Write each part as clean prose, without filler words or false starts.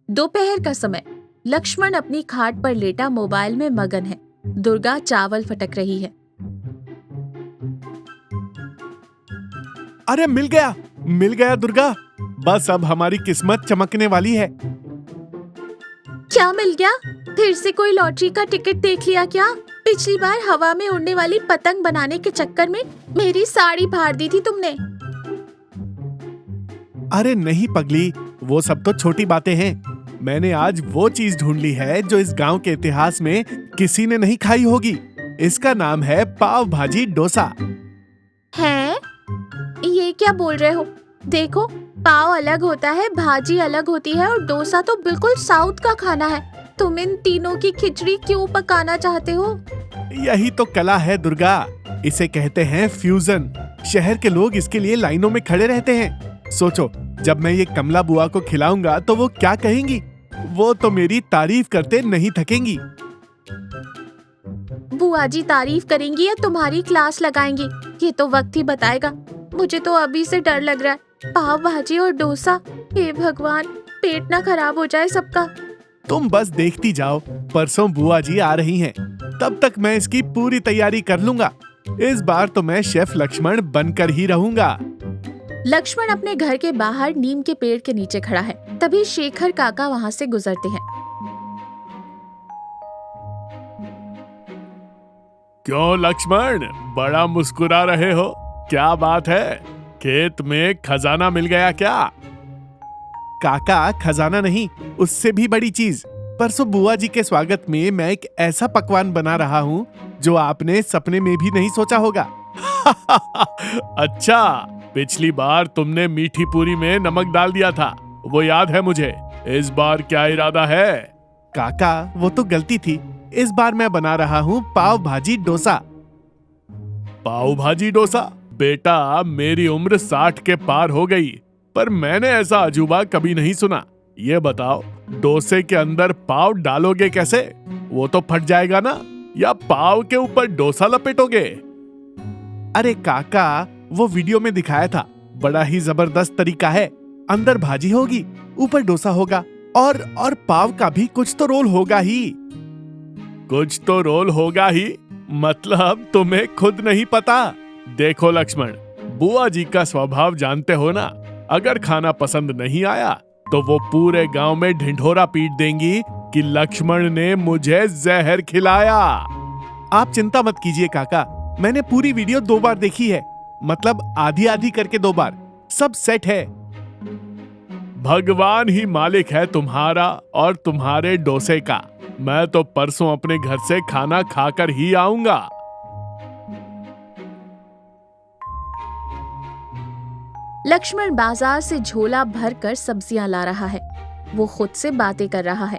दोपहर का समय। लक्ष्मण अपनी खाट पर लेटा मोबाइल में मगन है। दुर्गा चावल फटक रही है। अरे मिल गया दुर्गा। बस अब हमारी किस्मत चमकने वाली है। क्या मिल गया? फिर से कोई लॉटरी का टिकट देख लिया क्या? पिछली बार हवा में उड़ने वाली पतंग बनाने के चक्कर में मेरी साड़ी फाड़ दी थी तुमने। अरे नहीं पगली, वो सब तो छोटी बातें हैं। मैंने आज वो चीज ढूंढ ली है जो इस गांव के इतिहास में किसी ने नहीं खाई होगी। इसका नाम है पाव भाजी डोसा। हैं? ये क्या बोल रहे हो? देखो, पाव अलग होता है, भाजी अलग होती है और डोसा तो बिल्कुल साउथ का खाना है। तुम इन तीनों की खिचड़ी क्यों पकाना चाहते हो? यही तो कला है दुर्गा, इसे कहते हैं फ्यूजन। शहर के लोग इसके लिए लाइनों में खड़े रहते हैं। सोचो, जब मैं ये कमला बुआ को खिलाऊंगा तो वो क्या कहेंगी? वो तो मेरी तारीफ करते नहीं थकेंगी। बुआ जी तारीफ करेंगी या तुम्हारी क्लास लगाएंगी, ये तो वक्त ही बताएगा। मुझे तो अभी से डर लग रहा है। पाव भाजी और डोसा, हे भगवान, पेट ना खराब हो जाए सबका। तुम बस देखती जाओ, परसों बुआ जी आ रही हैं। तब तक मैं इसकी पूरी तैयारी कर लूंगा। इस बार तो मैं शेफ लक्ष्मण बनकर ही रहूंगा। लक्ष्मण अपने घर के बाहर नीम के पेड़ के नीचे खड़ा है। तभी शेखर काका वहाँ से गुजरते हैं। क्यों लक्ष्मण, बड़ा मुस्कुरा रहे हो? क्या बात है? खेत में खजाना मिल गया क्या? काका, खजाना नहीं, उससे भी बड़ी चीज। परसों बुआ जी के स्वागत में मैं एक ऐसा पकवान बना रहा हूँ जो आपने सपने में भी नहीं सोचा होगा। अच्छा, पिछली बार तुमने मीठी पूरी में नमक डाल दिया था, वो याद है मुझे। इस बार क्या इरादा है? काका, वो तो गलती थी। इस बार मैं बना रहा हूँ पाव भाजी डोसा। पाव भाजी डोसा? बेटा, मेरी उम्र 60 के पार हो गई, पर मैंने ऐसा अजूबा कभी नहीं सुना। ये बताओ, डोसे के अंदर पाव डालोगे कैसे? वो तो फट जाएगा ना? या पाव के ऊपर डोसा लपेटोगे? अरे काका, वो वीडियो में दिखाया था, बड़ा ही जबरदस्त तरीका है। अंदर भाजी होगी, ऊपर डोसा होगा और पाव का भी कुछ तो रोल होगा ही। कुछ तो रोल होगा ही? मतलब तुम्हें खुद नहीं पता? देखो लक्ष्मण, बुआ जी का स्वभाव जानते हो ना। अगर खाना पसंद नहीं आया तो वो पूरे गांव में ढिंढोरा पीट देंगी कि लक्ष्मण ने मुझे जहर खिलाया। आप चिंता मत कीजिए काका, मैंने पूरी वीडियो 2 बार देखी है। मतलब आधी आधी करके 2 बार। सब सेट है। भगवान ही मालिक है तुम्हारा और तुम्हारे डोसे का। मैं तो परसों अपने घर से खाना खाकर ही आऊंगा। लक्ष्मण बाजार से झोला भरकर सब्जियां ला रहा है। वो खुद से बातें कर रहा है।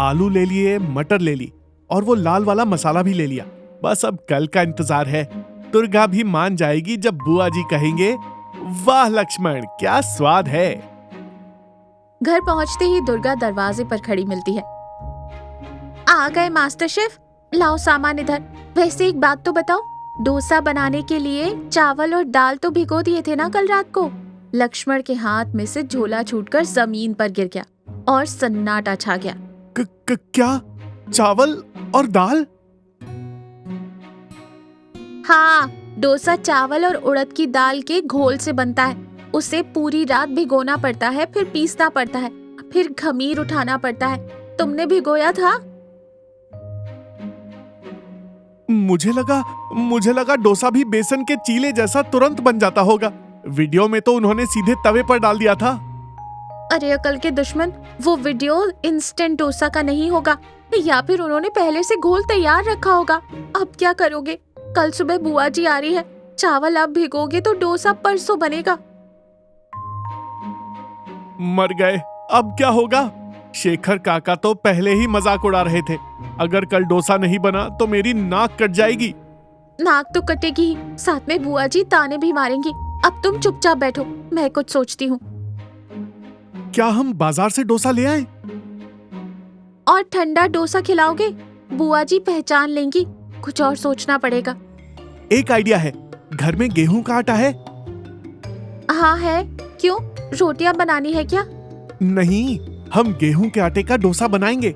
आलू ले लिए, मटर ले ली और वो लाल वाला मसाला भी ले लिया। बस अब कल का इंतजार है। दुर्गा भी मान जाएगी जब बुआ जी कहेंगे, वाह लक्ष्मण, क्या स्वाद है। घर पहुंचते ही दुर्गा दरवाजे पर खड़ी मिलती है। आ गए मास्टर शेफ, लाओ सामान इधर। वैसे एक बात तो बताओ, डोसा बनाने के लिए चावल और दाल तो भिगो दिए थे ना कल रात को? लक्ष्मण के हाथ में से झोला छूटकर जमीन पर गिर गया और सन्नाटा छा गया। क्या? चावल और दाल? हाँ, डोसा चावल और उड़द की दाल के घोल से बनता है। उसे पूरी रात भिगोना पड़ता है, फिर पीसना पड़ता है, फिर खमीर उठाना पड़ता है। तुमने भिगोया था? मुझे लगा डोसा भी बेसन के चीले जैसा तुरंत बन जाता होगा। वीडियो में तो उन्होंने सीधे तवे पर डाल दिया था। अरे अकल के दुश्मन, वो वीडियो इंस्टेंट डोसा का नहीं होगा, या फिर उन्होंने पहले से घोल तैयार रखा होगा। अब क्या करोगे? कल सुबह बुआ जी आ रही है। चावल अब भिगोगे तो डोसा परसों बनेगा। मर गए, अब क्या होगा? शेखर काका तो पहले ही मजाक उड़ा रहे थे। अगर कल डोसा नहीं बना तो मेरी नाक कट जाएगी। नाक तो कटेगी ही, साथ में बुआ जी ताने भी मारेंगी। अब तुम चुपचाप बैठो, मैं कुछ सोचती हूँ। क्या हम बाजार से डोसा ले आए? और ठंडा डोसा खिलाओगे? बुआ जी पहचान लेंगी। कुछ और सोचना पड़ेगा। एक आइडिया है, घर में गेहूं का आटा है? हाँ है। क्यों, रोटियां बनानी है क्या? नहीं, हम गेहूं के आटे का डोसा बनाएंगे।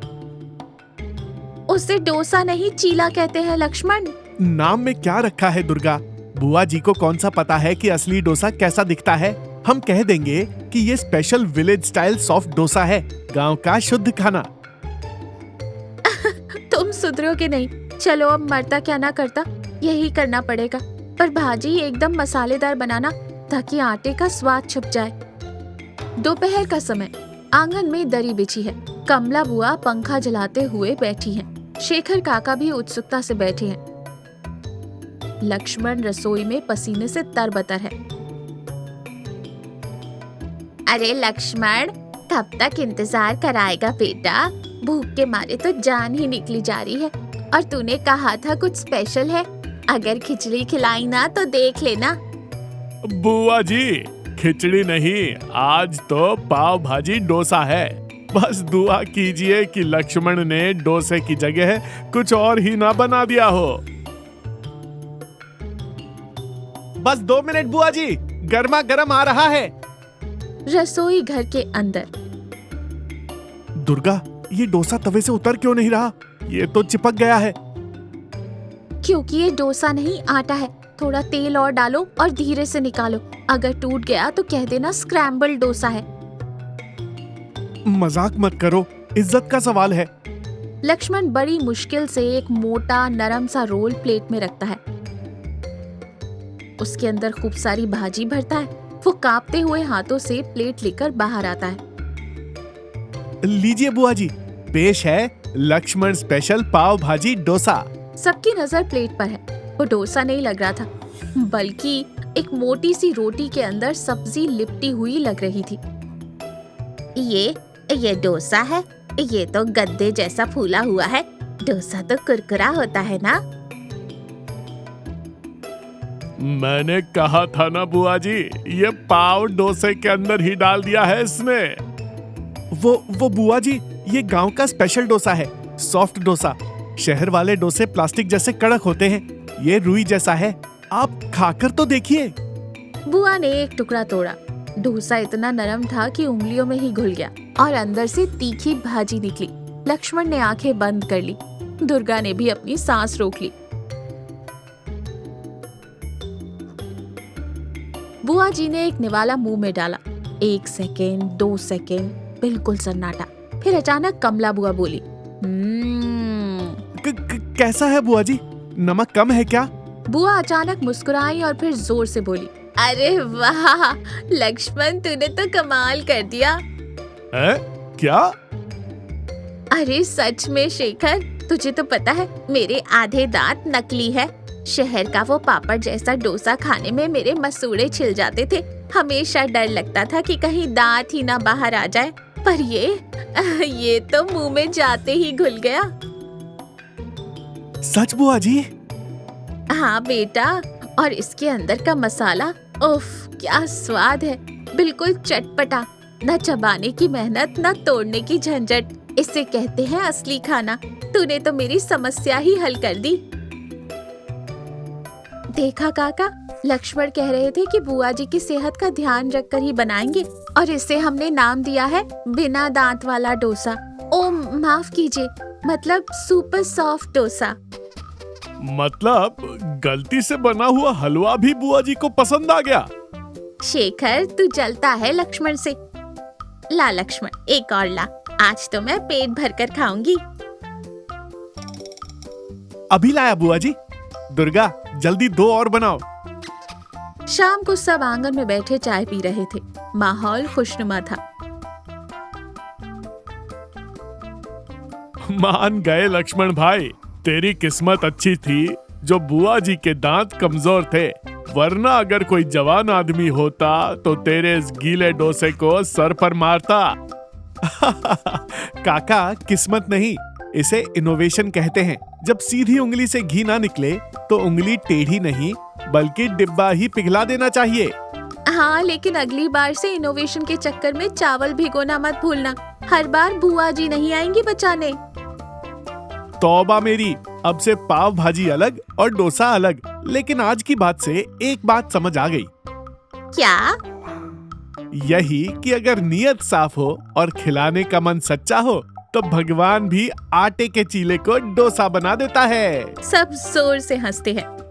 उसे डोसा नहीं चीला कहते हैं लक्ष्मण। नाम में क्या रखा है दुर्गा? बुआ जी को कौन सा पता है कि असली डोसा कैसा दिखता है? हम कह देंगे कि ये special village style soft dosa है, गांव का शुद्ध खाना। तुम सुधरोगे नहीं। चलो अब मरता क्या ना करता, यही करना पड़ेगा। पर भाजी एकदम मसालेदार बनाना ताकि आटे का स्वाद छुप जाए। दोपहर का समय, आंगन में दरी बिछी है। कमला बुआ पंखा जलाते हुए बैठी हैं। शेखर काका भी उत्सुकता से बैठे हैं। लक्ष्मण रसोई में पसीने से तरबतर है। अरे लक्ष्मण, कब तक इंतजार कराएगा बेटा? भूख के मारे तो जान ही निकली जा रही है। और तूने कहा था कुछ स्पेशल है, अगर खिचड़ी खिलाई ना तो देख लेना। बुआ जी, खिचड़ी नहीं, आज तो पाव भाजी डोसा है। बस दुआ कीजिए कि लक्ष्मण ने डोसे की जगह कुछ और ही ना बना दिया हो। बस 2 मिनट बुआ जी, गर्मा गर्म आ रहा है। रसोई घर के अंदर। दुर्गा, ये डोसा तवे से उतर क्यों नहीं रहा? ये तो चिपक गया है। क्योंकि ये डोसा नहीं आटा है। थोड़ा तेल और डालो और धीरे से निकालो। अगर टूट गया तो कह देना स्क्रैम्बल डोसा है। मजाक मत करो, इज्जत का सवाल है। लक्ष्मण बड़ी मुश्किल से एक मोटा नरम सा रोल प्लेट में रखता है। उसके अंदर खूब सारी भाजी भरता है। वो कांपते हुए हाथों से प्लेट लेकर बाहर आता है। लीजिए बुआ जी, पेश है लक्ष्मण स्पेशल पाव भाजी डोसा। सबकी नजर प्लेट पर है। वो डोसा नहीं लग रहा था, बल्कि एक मोटी सी रोटी के अंदर सब्जी लिपटी हुई लग रही थी। ये डोसा है? ये तो गद्दे जैसा फूला हुआ है। डोसा तो कुरकुरा होता है ना? मैंने कहा था ना बुआ जी, ये पाव डोसे के अंदर ही डाल दिया है इसने। वो बुआ जी, ये गांव का स्पेशल डोसा है, सॉफ्ट डोसा। शहर वाले डोसे प्लास्टिक जैसे कड़क होते हैं, ये रुई जैसा है। आप खाकर तो देखिए। बुआ ने एक टुकड़ा तोड़ा। डोसा इतना नरम था कि उंगलियों में ही घुल गया और अंदर से तीखी भाजी निकली। लक्ष्मण ने आंखें बंद कर ली। दुर्गा ने भी अपनी सांस रोक ली। बुआ जी ने एक निवाला मुंह में डाला। 1 सेकेंड, 2 सेकेंड, बिल्कुल सन्नाटा। फिर अचानक कमला बुआ बोली, कैसा है बुआ जी? नमक कम है क्या? बुआ अचानक मुस्कुराई और फिर जोर से बोली, अरे वाह लक्ष्मण, तूने तो कमाल कर दिया। है? क्या? अरे सच में शेखर, तुझे तो पता है मेरे आधे दांत नकली है। शहर का वो पापड़ जैसा डोसा खाने में मेरे मसूड़े छिल जाते थे। हमेशा डर लगता था कि कहीं दांत ही ना बाहर आ जाए। पर ये तो मुंह में जाते ही घुल गया। सच बुआ जी? हाँ बेटा, और इसके अंदर का मसाला, उफ क्या स्वाद है। बिल्कुल चटपटा, न चबाने की मेहनत न तोड़ने की झंझट। इसे कहते हैं असली खाना। तूने तो मेरी समस्या ही हल कर दी। देखा काका, लक्ष्मण कह रहे थे कि बुआ जी की सेहत का ध्यान रखकर ही बनाएंगे, और इसे हमने नाम दिया है बिना दांत वाला डोसा। ओ माफ कीजिए, मतलब सुपर सॉफ्ट डोसा। मतलब गलती से बना हुआ हलवा भी बुआ जी को पसंद आ गया। शेखर, तू जलता है लक्ष्मण से। ला लक्ष्मण, एक और ला। आज तो मैं पेट भरकर खाऊंगी। अभी लाया बुआ जी। दुर्गा, जल्दी 2 और बनाओ। शाम को सब आंगन में बैठे चाय पी रहे थे। माहौल खुशनुमा था। मान गए लक्ष्मण भाई, तेरी किस्मत अच्छी थी जो बुआ जी के दांत कमजोर थे, वरना अगर कोई जवान आदमी होता तो तेरे इस गीले डोसे को सर पर मारता। काका, किस्मत नहीं, इसे इनोवेशन कहते हैं। जब सीधी उंगली से घी ना निकले तो उंगली टेढ़ी नहीं बल्कि डिब्बा ही पिघला देना चाहिए। हाँ, लेकिन अगली बार से इनोवेशन के चक्कर में चावल भिगोना मत भूलना। हर बार बुआ जी नहीं आएंगी बचाने। तौबा मेरी, अब से पाव भाजी अलग और डोसा अलग। लेकिन आज की बात से एक बात समझ आ गई। क्या? यही कि अगर नीयत साफ हो और खिलाने का मन सच्चा हो तो भगवान भी आटे के चीले को डोसा बना देता है। सब जोर से हंसते हैं।